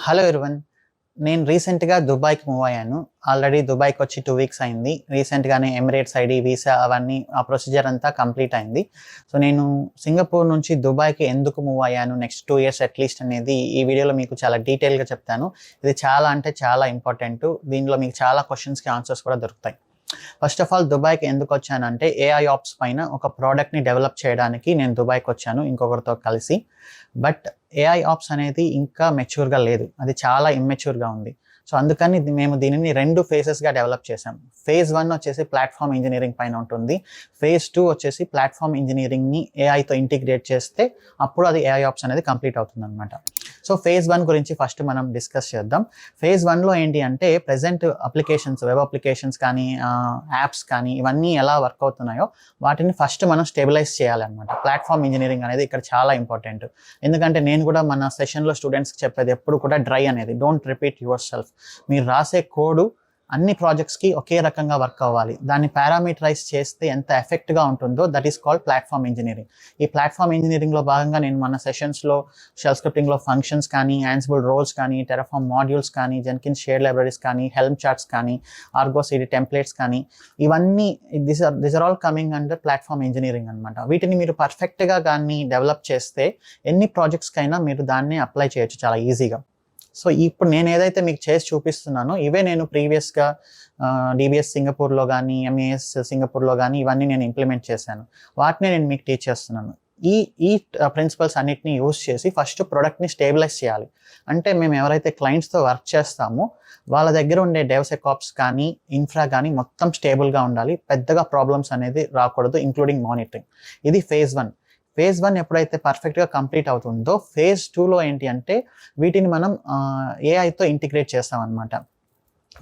Hello everyone. నేను రీసెంట్‌గా దుబాయ్‌కి మూవ్ అయ్యాను. ఆల్రెడీ దుబాయ్‌కి వచ్చి 2 వీక్స్ అయింది. రీసెంట్‌గానే ఎమిరేట్స్ ఐడీ, వీసా అవన్నీ ఆ ప్రొసీజర్ అంతా కంప్లీట్ అయింది. సో, నేను సింగపూర్ నుంచి దుబాయ్‌కి ఎందుకు మూవ్ అయ్యాను నెక్స్ట్ 2 ఇయర్స్ అట్‌లీస్ట్ అనేది ఈ వీడియోలో మీకు చాలా డీటెయిల్‌గా చెప్తాను. ఇది చాలా అంటే చాలా ఇంపార్టెంటు. దీనిలో మీకు చాలా క్వెషన్స్‌కి ఆన్సర్స్ కూడా దొరుకుతాయి. ఫస్ట్ ఆఫ్ ఆల్ దుబాయ్‌కి ఎందుకొచ్చానంటే ఏఐ ఆప్స్ పైన ఒక ప్రోడక్ట్‌ని డెవలప్ చేయడానికి నేను దుబాయ్‌కొచ్చాను ఇంకొకరితో కలిసి. బట్ ఏఐ ఆప్స్ అనేది ఇంకా మెచ్యూర్‌గా లేదు. అది చాలా ఇమ్మెచ్యూర్‌గా ఉంది. సో, అందుకని మేము దీనిని 2 ఫేజెస్‌గా డెవలప్ చేశాం. ఫేజ్ 1 వచ్చేసి ప్లాట్‌ఫార్మ్ ఇంజినీరింగ్ పైన ఉంటుంది. ఫేజ్ 2 వచ్చేసి ప్లాట్‌ఫార్మ్ ఇంజినీరింగ్‌ని ఏఐతో ఇంటిగ్రేట్ చేస్తే అప్పుడు అది ఏఐ ఆప్స్ అనేది కంప్లీట్ అవుతుందనమాట. సో, ఫేజ్ 1 గురించి ఫస్ట్ మనం డిస్కస్ చేద్దాం. ఫేజ్ 1లో ఏంటి అంటే ప్రెజెంట్ అప్లికేషన్స్, వెబ్ అప్లికేషన్స్ కానీ, యాప్స్ కానీ ఇవన్నీ ఎలా వర్క్ అవుతున్నాయో వాటిని ఫస్ట్ మనం స్టెబిలైజ్ చేయాలన్నమాట. ప్లాట్‌ఫార్మ్ ఇంజినీరింగ్ అనేది ఇక్కడ చాలా ఇంపార్టెంట్. ఎందుకంటే నేను కూడా మన సెషన్‌లో స్టూడెంట్స్‌కి చెప్పేది ఎప్పుడు కూడా డ్రై అనేది డోంట్ రిపీట్ యువర్ సెల్ఫ్. మీరు రాసే కోడు అన్ని ప్రాజెక్ట్స్‌కి ఒకే రకంగా వర్క్ అవ్వాలి. దాన్ని పారామీటరైజ్ చేస్తే ఎంత ఎఫెక్ట్‌గా ఉంటుందో that is called platform engineering. ఈ ప్లాట్‌ఫార్మ్ ఇంజినీరింగ్‌లో భాగంగా నేను మన సెషన్స్‌లో షెల్ స్క్రిప్టింగ్‌లో ఫంక్షన్స్ కానీ, యాన్సిబుల్ రోల్స్ కానీ, టెరాఫార్మ్ మాడ్యూల్స్ కానీ, జెన్కిన్స్ షేర్డ్ లైబ్రరీస్ కానీ, హెల్మ్ చార్ట్స్ కానీ, ఆర్గో సీడీ టెంప్లేట్స్ కానీ ఇవన్నీ these are all coming under platform engineering అనమాట. వీటిని మీరు పర్ఫెక్ట్‌గా గాని డెవలప్ చేస్తే ఎన్ని ప్రాజెక్ట్స్‌కైనా మీరు దాన్ని అప్లై చేయొచ్చు చాలా ఈజీగా. సో, ఇప్పుడు నేను ఏదైతే మీకు చేసి చూపిస్తున్నానో ఇవే నేను ప్రీవియస్‌గా డీబీఎస్ సింగపూర్‌లో గానీ, ఎంఏఎస్ సింగపూర్‌లో గానీ ఇవన్నీ నేను ఇంప్లిమెంట్ చేశాను. వాటినే నేను మీకు టీచ్ చేస్తున్నాను. ఈ ఈ ప్రిన్సిపల్స్ అన్నిటిని యూజ్ చేసి ఫస్ట్ ప్రొడక్ట్‌ని స్టేబిలైజ్ చేయాలి. అంటే మేము ఎవరైతే క్లయింట్స్‌తో వర్క్ చేస్తామో వాళ్ళ దగ్గర ఉండే డెవసెకాప్స్ కానీ, ఇన్ఫ్రా కానీ మొత్తం స్టేబుల్‌గా ఉండాలి. పెద్దగా ప్రాబ్లమ్స్ అనేది రాకూడదు ఇంక్లూడింగ్ మానిటరింగ్. ఇది ఫేజ్ 1. ఫేజ్ 1 ఎప్పుడైతే పర్ఫెక్ట్‌గా కంప్లీట్ అవుతుందో ఫేజ్ 2లో ఏంటి అంటే వీటిని మనం ఏఐతో ఇంటిగ్రేట్ చేస్తామన్నమాట.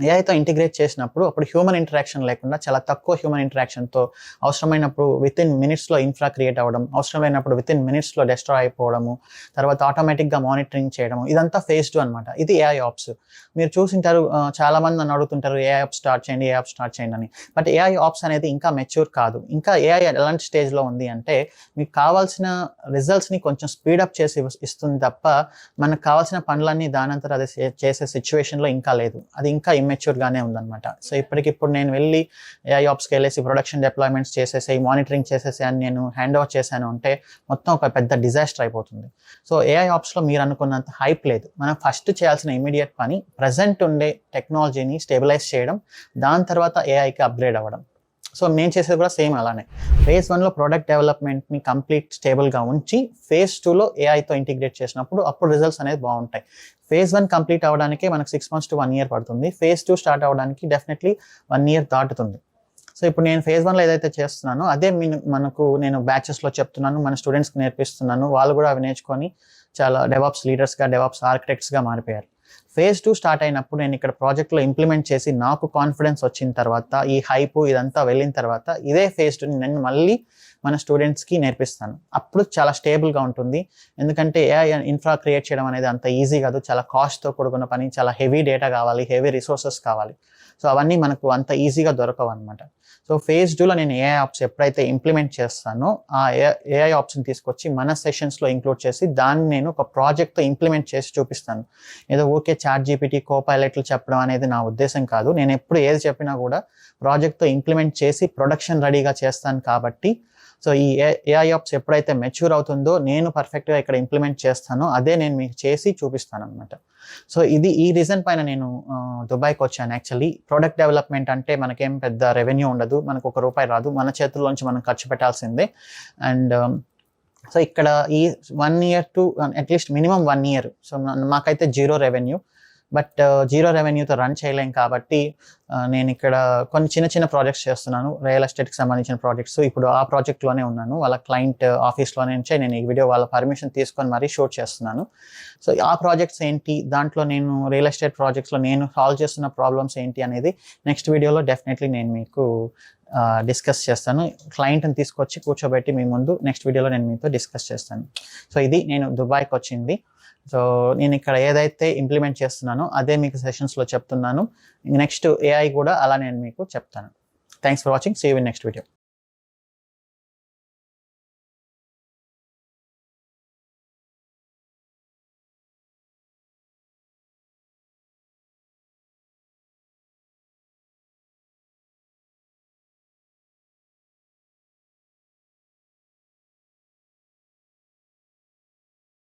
ఏఐతో ఇంటిగ్రేట్ చేసినప్పుడు అప్పుడు హ్యూమన్ ఇంటరాక్షన్ లేకుండా చాలా తక్కువ హ్యూమన్ ఇంటరాక్షన్‌తో అవసరమైనప్పుడు వితిన్ మినిట్స్‌లో ఇన్ఫ్రా క్రియేట్ అవ్వడం, అవసరమైనప్పుడు వితిన్ మినిట్స్‌లో డెస్ట్రాయ్ అయిపోవడము, తర్వాత ఆటోమేటిక్‌గా మానిటరింగ్ చేయడము ఇదంతా ఫేజ్ 2 అనమాట. ఇది ఏఐ ఆప్స్. మీరు చూసింటారు, చాలామంది నన్ను అడుగుతుంటారు ఏఐ ఆప్స్ స్టార్ట్ చేయండి, ఏఐ ఆప్స్ స్టార్ట్ చేయండి అని. బట్ ఏఐ ఆప్స్ అనేది ఇంకా మెచ్యూర్ కాదు. ఇంకా ఏఐ ఎలాంటి స్టేజ్‌లో ఉంది అంటే మీకు కావాల్సిన రిజల్ట్స్‌ని కొంచెం స్పీడప్ చేసి ఇస్తుంది తప్ప మనకు కావాల్సిన పనులన్నీ దానంతట అదే చేసే సిట్యుయేషన్‌లో ఇంకా లేదు. అది ఇంకా ఇమ్మెచ్యూర్‌గానే ఉందన్నమాట. సో, ఇప్పటికిప్పుడు నేను వెళ్ళి ఏఐ ఆప్స్‌కి వెళ్ళేసి ప్రొడక్షన్ డిప్లాయ్మెంట్స్ చేసేసి, మానిటరింగ్ చేసేసి అని నేను హ్యాండ్ ఓవర్ చేశాను అంటే మొత్తం ఒక పెద్ద డిజాస్టర్ అయిపోతుంది. సో, ఏఐ ఆప్స్‌లో మీరు అనుకున్నంత హైప్ లేదు. మనం ఫస్ట్ చేయాల్సిన ఇమ్మీడియేట్ పని ప్రెజెంట్ ఉండే టెక్నాలజీని స్టెబిలైజ్ చేయడం, దాని తర్వాత ఏఐకి అప్‌గ్రేడ్ అవ్వడం. సో, నేను చేసేది కూడా సేమ్ అలానే. ఫేజ్ 1లో ప్రొడక్ట్ డెవలప్మెంట్‌ని కంప్లీట్ స్టేబుల్‌గా ఉంచి, ఫేజ్ 2లో ఏఐతో ఇంటిగ్రేట్ చేసినప్పుడు అప్పుడు రిజల్ట్స్ అనేది బాగుంటాయి. ఫేజ్ 1 కంప్లీట్ అవ్వడానికే మనకు 6 మంత్స్ టు 1 ఇయర్ పడుతుంది. ఫేజ్ 2 స్టార్ట్ అవ్వడానికి డెఫినెట్లీ 1 ఇయర్ దాటుతుంది. సో, ఇప్పుడు నేను ఫేజ్ 1లో ఏదైతే చేస్తున్నానో అదే మనకు నేను బ్యాచెస్‌లో చెప్తున్నాను, మన స్టూడెంట్స్‌కి నేర్పిస్తున్నాను. వాళ్ళు కూడా అవి నేర్చుకొని చాలా డెవాప్స్ లీడర్స్‌గా, డెవాప్స్ ఆర్కిటెక్ట్స్‌గా మారిపోయారు. ఫేజ్ 2 స్టార్ట్ అయినప్పుడు నేను ఇక్కడ ప్రాజెక్ట్‌లో ఇంప్లిమెంట్ చేసి నాకు కాన్ఫిడెన్స్ వచ్చిన తర్వాత, ఈ హైపు ఇదంతా వెళ్ళిన తర్వాత ఇదే ఫేజ్ 2ని నేను మళ్ళీ మన స్టూడెంట్స్‌కి నేర్పిస్తాను. అప్పుడు చాలా స్టేబుల్‌గా ఉంటుంది. ఎందుకంటే ఏఐ ఇన్ఫ్రా క్రియేట్ చేయడం అనేది అంత ఈజీ కాదు. చాలా కాస్ట్‌తో కూడుకున్న పని. చాలా హెవీ డేటా కావాలి, హెవీ రిసోర్సెస్ కావాలి. సో, అవన్నీ మనకు అంత ఈజీగా దొరకవన్నమాట. సో, ఫేజ్ 2లో నేను ఏఐ ఆప్స్ ఎప్పుడైతే ఇంప్లిమెంట్ చేస్తానో ఆ ఏఐ ఆప్స్‌ని తీసుకొచ్చి మన సెషన్స్‌లో ఇంక్లూడ్ చేసి దాన్ని నేను ఒక ప్రాజెక్ట్‌తో ఇంప్లిమెంట్ చేసి చూపిస్తాను. ఏదో ఊరికే చాట్‌జీపీటీ, కోపైలట్లు చెప్పడం అనేది నా ఉద్దేశం కాదు. నేను ఎప్పుడు ఏది చెప్పినా కూడా ప్రాజెక్ట్‌తో ఇంప్లిమెంట్ చేసి ప్రొడక్షన్ రెడీగా చేస్తాను కాబట్టి, సో, ఈ ఏఐ ఆప్స్ ఎప్పుడైతే మెచ్యూర్ అవుతుందో నేను పర్ఫెక్ట్‌గా ఇక్కడ ఇంప్లిమెంట్ చేస్తానో అదే నేను మీకు చేసి చూపిస్తానన్నమాట. సో, ఈ రీజన్ పైన నేను దుబాయ్‌కి వచ్చాను యాక్చువల్లీ. ప్రొడక్ట్ డెవలప్మెంట్ అంటే మనకేం పెద్ద రెవెన్యూ ఉండదు. మనకు ఒక రూపాయి రాదు. మన చేతుల్లోంచి మనం ఖర్చు పెట్టాల్సిందే. అండ్ సో, ఇక్కడ ఈ 1 year to at least minimum 1 year. So, మాకైతే జీరో రెవెన్యూ. బట్ జీరో రెవెన్యూతో రన్ చేయలేం కాబట్టి నేను ఇక్కడ కొన్ని చిన్న చిన్న ప్రాజెక్ట్స్ చేస్తున్నాను. రియల్ ఎస్టేట్‌కి సంబంధించిన ప్రాజెక్ట్స్. ఇప్పుడు ఆ ప్రాజెక్ట్‌లోనే ఉన్నాను. వాళ్ళ క్లయింట్ ఆఫీస్‌లో నుంచే నేను ఈ వీడియో వాళ్ళ పర్మిషన్ తీసుకొని మరీ షూట్ చేస్తున్నాను. సో, ఆ ప్రాజెక్ట్స్ ఏంటి, దాంట్లో నేను రియల్ ఎస్టేట్ ప్రాజెక్ట్స్‌లో నేను సాల్వ్ చేస్తున్న ప్రాబ్లమ్స్ ఏంటి అనేది నెక్స్ట్ వీడియోలో డెఫినెట్లీ నేను మీకు డిస్కస్ చేస్తాను. క్లయింట్‌ని తీసుకొచ్చి కూర్చోబెట్టి మీ ముందు నెక్స్ట్ వీడియోలో నేను మీతో డిస్కస్ చేస్తాను. సో, ఇది నేను దుబాయ్‌కి వచ్చింది. సో, నేను ఇక్కడ ఏదైతే ఇంప్లిమెంట్ చేస్తున్నానో అదే మీకు సెషన్స్‌లో చెప్తున్నాను. నెక్స్ట్ ఏఐ కూడా అలా నేను మీకు చెప్తాను. Thanks for watching. See you in next video.